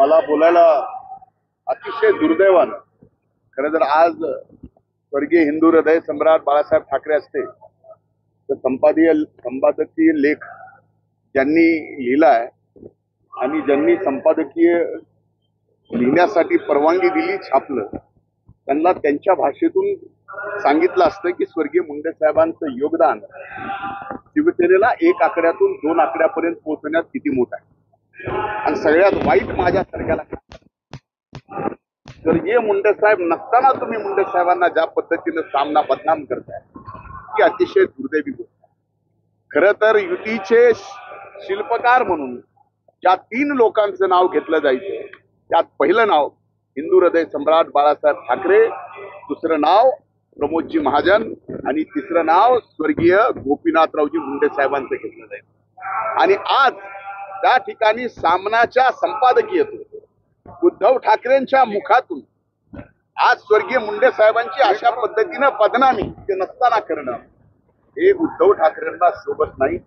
मला बोलायला अतिशय दुर्दैवानं खरं तर आज स्वर्गीय हिंदू हृदय सम्राट बाळासाहेब ठाकरे असते तर संपादकीय लेख ज्यांनी लिहिलाय आणि ज्यांनी संपादकीय लिहिण्यासाठी परवानगी दिली छापलं त्यांना त्यांच्या भाषेतून सांगितलं असतं की स्वर्गीय मुंडे साहेबांचं योगदान शिवसेनेला 1 आकड्यातून 2 आकड्यापर्यंत पोहोचण्यात किती मोठं आहे। आणि सगळ्यात वाईट माझ्यासारख्याला स्वर्गीय मुंडे साहेब नसताना तुम्ही मुंडे साहेबांना ज्या पद्धतीने सामना बदनाम करताय ती अतिशय दुर्दैवी गोष्ट आहे। खरं तर युतीचे शिल्पकार म्हणून ज्या 3 लोकांचं नाव घेतलं जायचं त्यात पहिलं नाव हिंदू हृदय सम्राट बाळासाहेब ठाकरे, दुसरं नाव प्रमोदजी महाजन आणि तिसरं नाव स्वर्गीय गोपीनाथरावजी मुंडे साहेबांचं घेतलं जाईल। आणि आज त्या ठिकाणी सामनाच्या संपादकीयतून उद्धव ठाकरेंच्या मुखातून आज स्वर्गीय मुंडे साहेबांची अशा पद्धतीनं बदनामी ते नसताना करणं हे उद्धव ठाकरेंना शोभत नाही।